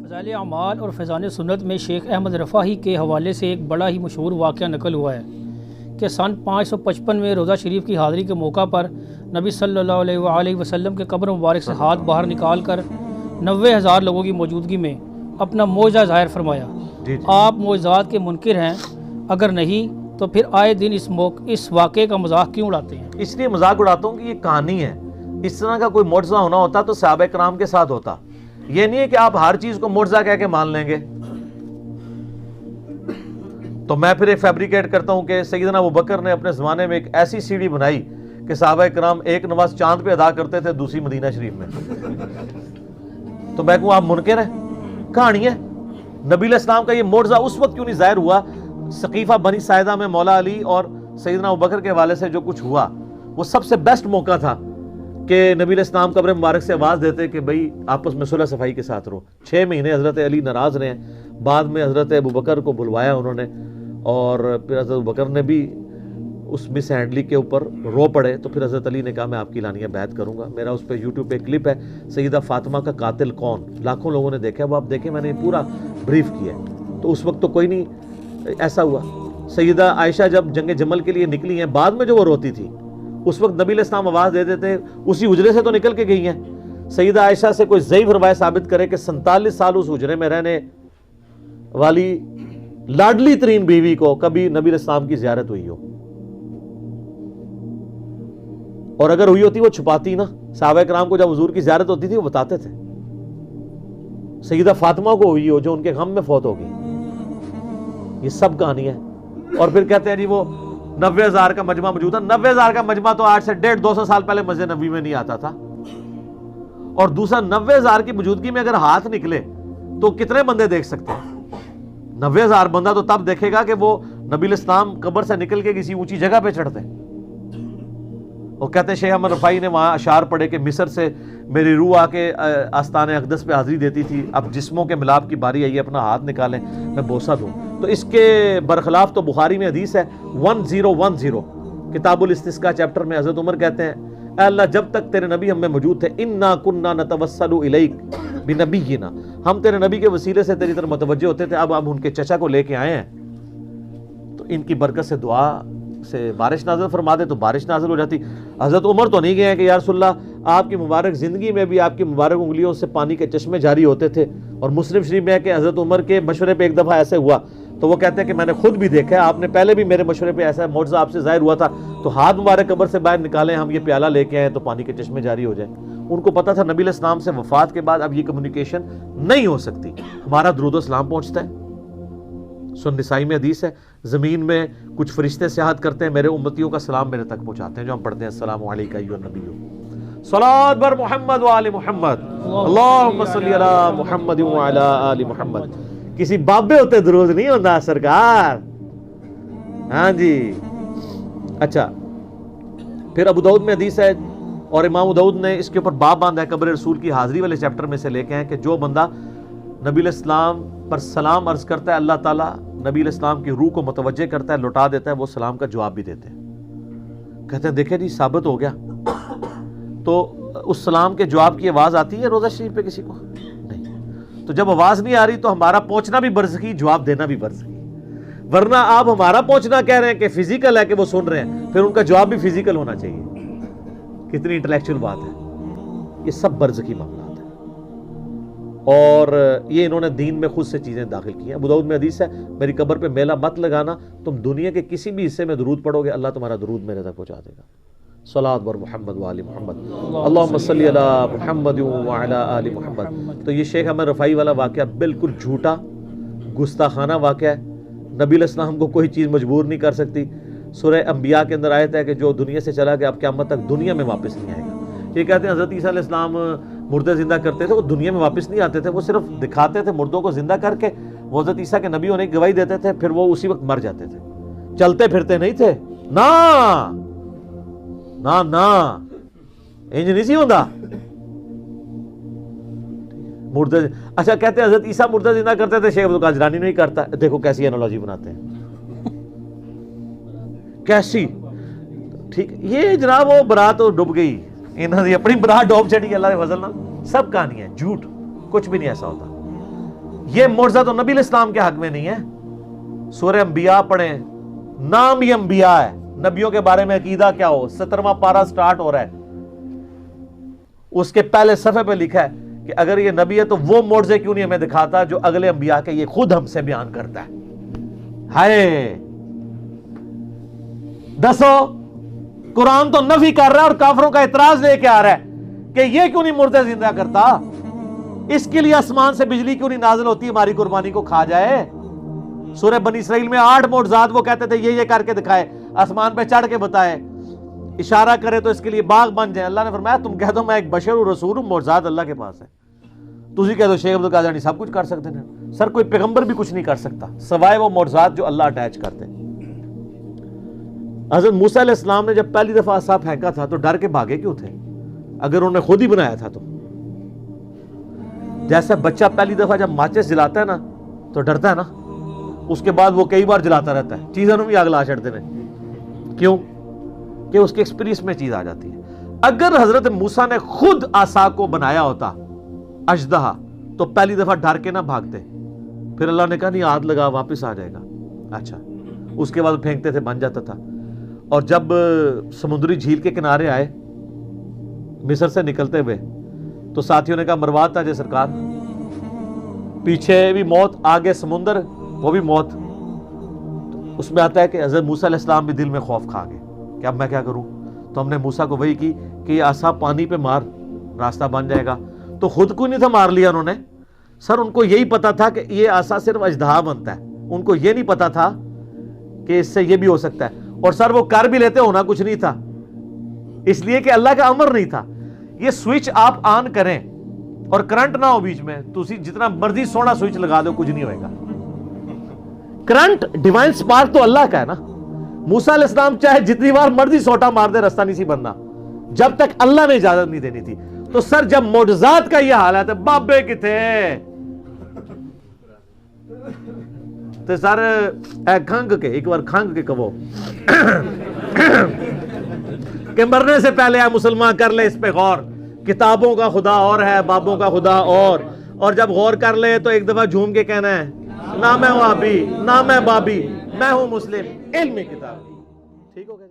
فضائل اعمال اور فیضان سنت میں شیخ احمد رفاعی کے حوالے سے ایک بڑا ہی مشہور واقعہ نقل ہوا ہے کہ سن 555 میں روزہ شریف کی حاضری کے موقع پر نبی صلی اللہ علیہ وآلہ وسلم کے قبر مبارک سے ہاتھ باہر نکال کر 90,000 لوگوں کی موجودگی میں اپنا معجزہ ظاہر فرمایا۔ آپ معجزات کے منکر ہیں؟ اگر نہیں تو پھر آئے دن اس واقعے کا مذاق کیوں اڑاتے ہیں؟ اس لیے مذاق اڑاتا ہوں کہ یہ کہانی ہے۔ اس طرح کا کوئی معجزہ ہونا ہوتا تو صحابہ کرام کے ساتھ ہوتا۔ یہ نہیں ہے کہ آپ ہر چیز کو معجزہ کہہ کے مان لیں گے۔ تو میں پھر ایک فیبریکیٹ کرتا ہوں کہ سیدنا ابوبکر نے اپنے زمانے میں ایک ایسی سیڑھی بنائی کہ صحابہ کرام ایک نماز چاند پہ ادا کرتے تھے، دوسری مدینہ شریف میں۔ تو میں کہوں آپ منکر ہیں؟ کہانی ہے۔ نبی علیہ السلام کا یہ معجزہ اس وقت کیوں نہیں ظاہر ہوا؟ سقیفہ بنی ساعدہ میں مولا علی اور سیدنا ابوبکر کے حوالے سے جو کچھ ہوا، وہ سب سے بیسٹ موقع تھا کہ نبی علیہ السلام قبر مبارک سے آواز دیتے کہ بھئی آپس میں صلح صفائی کے ساتھ رہو۔ 6 مہینے حضرت علی ناراض رہے ہیں، بعد میں حضرت ابوبکر کو بلوایا انہوں نے، اور پھر حضرت ابوبکر نے بھی اس مس ہینڈلی کے اوپر رو پڑے، تو پھر حضرت علی نے کہا میں آپ کی لانیہ بیعت کروں گا۔ میرا اس پہ یوٹیوب پہ کلپ ہے، سیدہ فاطمہ کا قاتل کون، لاکھوں لوگوں نے دیکھا، وہ آپ دیکھیں، میں نے پورا بریف کیا ہے۔ تو اس وقت تو کوئی نہیں ایسا ہوا۔ سیدہ عائشہ جب جنگ جمل کے لیے نکلی ہیں، بعد میں جو وہ روتی تھی، اس وقت نبی علیہ السلام آواز دے دیتے، اسی حجرے سے تو نکل کے گئی ہیں۔ سیدہ عائشہ سے کوئی ضعیف روایت ثابت کرے کہ 47 سال اس حجرے میں رہنے والی لاڈلی ترین بیوی کو کبھی نبی علیہ السلام کی زیارت ہوئی ہو، اور اگر ہوئی ہوتی وہ چھپاتی نا۔ صحابہ کرام کو جب حضور کی زیارت ہوتی تھی وہ بتاتے تھے۔ سیدہ فاطمہ کو ہوئی ہو جو ان کے غم میں فوت ہو گئی۔ یہ سب کہانی ہے۔ اور پھر کہتے ہیں جی وہ 90,000 کا مجمع موجود ہے۔ 90,000 کا مجمع تو آج سے 150-200 سال پہلے مسجد نبوی میں نہیں آتا تھا۔ اور دوسرا 90,000 کی موجودگی میں اگر ہاتھ نکلے تو کتنے بندے دیکھ سکتے ہیں؟ 90,000 بندہ تو تب دیکھے گا کہ وہ نبی علیہ السلام قبر سے نکل کے کسی اونچی جگہ پہ چڑھتے ہیں۔ وہ کہتے ہیں شیخ احمد رفاعی نے وہاں اشعار پڑھے کہ مصر سے میری روح آ کے آستان اقدس پہ حاضری دیتی تھی، اب جسموں کے ملاپ کی باری آئی ہے، اپنا ہاتھ نکالیں میں بوسہ دوں۔ تو اس کے برخلاف تو بخاری میں حدیث ہے 1010 کتاب الاستسقاء چیپٹر میں حضرت عمر کہتے ہیں اے اللہ جب تک تیرے نبی ہم میں موجود تھے، انا کننا نتوسل الیک بنبینا، ہم تیرے نبی کے وسیلے سے تیری طرف متوجہ ہوتے تھے، اب ہم ان کے چچا کو لے کے آئے ہیں تو ان کی برکت سے دعا سے بارش نازل فرما دے تو بارش نازل ہو جاتی۔ حضرت عمر تو نہیں گئے ہیں کہ یا رسول اللہ آپ کی مبارک زندگی میں بھی آپ کی مبارک انگلیوں سے پانی کے چشمے جاری ہوتے تھے۔ اور مسلم شریف میں ہے کہ حضرت عمر کے مشورے پہ ایک دفعہ ایسے ہوا تو وہ کہتے ہیں کہ میں نے خود بھی دیکھا ہے، آپ نے پہلے بھی میرے مشورے پہ ایسا معجزہ آپ سے ظاہر ہوا تھا، تو ہاتھ مبارک قبر سے باہر نکالیں، ہم یہ پیالہ لے کے آئے تو پانی کے چشمے جاری ہو جائیں۔ ان کو پتا تھا نبی علیہ السلام سے وفات کے بعد اب یہ کمیونیکیشن نہیں ہو سکتی، ہمارا درود و سلام پہنچتا ہے۔ سن نسائی میں حدیث ہے زمین میں کچھ فرشتے سیاحت کرتے ہیں، میرے امتیوں کا سلام میرے تک پہنچاتے ہیں، جو ہم پڑھتے ہیں السلام علیکہ ایھا النبی صلوات بر محمد و آل محمد اللہم صلی علی محمد و علی آل محمد۔ کسی بابے ہوتے درود نہیں ہوتا سرکار۔ ہاں جی اچھا، پھر ابو داؤد میں حدیث ہے اور امام ابو داؤد نے اس کے اوپر باب باندھا ہے قبر رسول کی حاضری والے چیپٹر میں سے لے کے ہیں کہ جو بندہ نبی علیہ السلام پر سلام عرض کرتا ہے، اللہ تعالیٰ نبی علیہ السلام کی روح کو متوجہ کرتا ہے، لوٹا دیتا ہے، وہ سلام کا جواب بھی دیتے ہیں۔ کہتے ہیں دیکھیں جی ثابت ہو گیا۔ تو اس سلام کے جواب کی آواز آتی ہے روزہ شریف پہ کسی کو؟ نہیں۔ تو جب آواز نہیں آ رہی تو ہمارا پہنچنا بھی برزخی، جواب دینا بھی برزخی۔ ورنہ آپ ہمارا پہنچنا کہہ رہے ہیں کہ فزیکل ہے کہ وہ سن رہے ہیں، پھر ان کا جواب بھی فزیکل ہونا چاہیے۔ کتنی انٹلیکچوئل بات ہے۔ یہ سب برزخی معاملات ہیں، اور یہ انہوں نے دین میں خود سے چیزیں داخل کی ہیں۔ ابو داؤد میں حدیث ہے میری قبر پہ میلہ مت لگانا، تم دنیا کے کسی بھی حصے میں درود پڑھو گے اللہ تمہارا درود میرے تک پہنچا دے گا۔ صلوات بر محمد و آل محمد اللہم صلی علی محمد و علی آل محمد۔ تو یہ شیخ احمد رفاعی والا واقعہ بالکل جھوٹا گستاخانہ واقعہ ہے۔ نبی علیہ السلام کو کوئی چیز مجبور نہیں کر سکتی۔ سورہ انبیاء کے اندر آیت ہے کہ جو دنیا سے چلا گیا اب قیامت تک دنیا میں واپس نہیں آئے گا۔ یہ کہتے ہیں حضرت عیسیٰ علیہ السلام مردے زندہ کرتے تھے، وہ دنیا میں واپس نہیں آتے تھے، وہ صرف دکھاتے تھے مردوں کو زندہ کر کے، وہ حضرت عیسیٰ کے نبی ہونے کی گواہی دیتے تھے، پھر وہ اسی وقت مر جاتے تھے، چلتے پھرتے نہیں تھے۔ نا نا نا انج نہیں سی ہوندا مردے۔ اچھا کہتے ہیں حضرت عیسیٰ مردے زندہ کرتے تھے، شیخ عبدالقادر جیلانی نہیں کرتا۔ دیکھو کیسی انالوجی بناتے ہیں، کیسی ٹھیک۔ یہ جناب وہ برات ڈوب گئی، انہوں نے اپنی برات ڈوب چڑی اللہ کے فضل نال۔ سب کہانی ہے، جھوٹ، کچھ بھی نہیں ایسا ہوتا۔ یہ معجزہ تو نبی علیہ السلام کے حق میں نہیں ہے. سورہ انبیاء پڑھیں, نام ہی انبیاء ہے. نبیوں کے بارے میں عقیدہ کیا ہو, 17واں پارہ سٹارٹ ہو رہا ہے, اس کے پہلے صفحے پہ لکھا ہے کہ اگر یہ نبی ہے تو وہ معجزے کیوں نہیں ہمیں دکھاتا جو اگلے انبیاء کے یہ خود ہم سے بیان کرتا ہے. ہائے دسو, قرآن تو نفی کر رہا ہے اور کافروں کا اعتراض لے کے آ رہا ہے کہ یہ کیوں نہیں مردے زندہ کرتا, اس کے لیے آسمان سے بجلی کیوں نہیں نازل ہوتی ہماری قربانی کو کھا جائے. سورہ بنی اسرائیل میں 8 معجزات وہ کہتے تھے یہ کر کے دکھائے, آسمان پہ چڑھ کے بتائے, اشارہ کرے تو اس کے لیے باغ بن جائیں. اللہ نے فرمایا تم کہہ دو میں ایک بشر ہوں, رسول ہوں, معجزات اللہ کے پاس ہے. تسی کہہ دو شیخ عبد القادر جانی سب کچھ کر سکتے ہیں. سر کوئی پیغمبر بھی کچھ نہیں کر سکتا سوائے وہ معجزات جو اللہ اٹیچ کرتے ہیں. حضرت موسیٰ علیہ السلام نے جب پہلی دفعہ عصا پھینکا تھا تو ڈر کے بھاگے کیوں تھے اگر انہوں نے خود ہی بنایا تھا تو؟ جیسا بچہ پہلی دفعہ جب ماچس جلاتا ہے نا تو ڈرتا ہے نا, اس کے بعد وہ کئی بار جلاتا رہتا ہے, چیزوں بھی آگ لا چھڑتے ہیں. کیوں؟ کہ اس کے ایکسپیرینس میں چیز آ جاتی ہے. اگر حضرت موسیٰ نے خود عصا کو بنایا ہوتا اژدہا تو پہلی دفعہ ڈر کے نہ بھاگتے, پھر اللہ نے کہا نہیں ہاتھ لگا واپس آ جائے گا. اچھا, اس کے بعد پھینکتے تھے بن جاتا تھا. اور جب سمندری جھیل کے کنارے آئے مصر سے نکلتے ہوئے تو ساتھیوں نے کہا مروا تاجے سرکار, پیچھے بھی موت آگے سمندر وہ بھی موت. اس میں آتا ہے کہ حضرت موسیٰ علیہ السلام بھی دل میں خوف کھا گئے کہ اب میں کیا کروں. تو ہم نے موسیٰ کو وہی کی کہ یہ عصا پانی پہ مار راستہ بن جائے گا. تو خود کو نہیں تھا مار لیا انہوں نے, سر ان کو یہی پتا تھا کہ یہ عصا صرف اژدہا بنتا ہے, ان کو یہ نہیں پتا تھا کہ اس سے یہ بھی ہو سکتا ہے. اور سر وہ کر بھی لیتے, ہونا کچھ نہیں تھا, اس لیے کہ اللہ کا امر نہیں تھا. یہ سوئچ آپ آن کریں اور کرنٹ نہ ہو بیچ میں, تو اسی جتنا مرضی سونا سوئچ لگا دو کچھ نہیں ہوئے گا. کرنٹ ڈیوائن سپارک تو اللہ کا ہے نا. موسیٰ علیہ السلام چاہے جتنی بار مرضی سوٹا مار دے رستہ نہیں سی بننا جب تک اللہ نے اجازت نہیں دینی تھی. تو سر جب معجزات کا یہ حالت ہے, بابے کتھے تو سر کھنگ کے ایک بار کھنگ کے کہو کہ مرنے سے پہلے اے مسلمان کر لے اس پہ غور, کتابوں کا خدا اور ہے بابوں کا خدا اور جب غور کر لے تو ایک دفعہ جھوم کے کہنا ہے نہ میں وہابی نہ میں بابی, میں ہوں مسلم, علم کتاب. ٹھیک ہو گیا.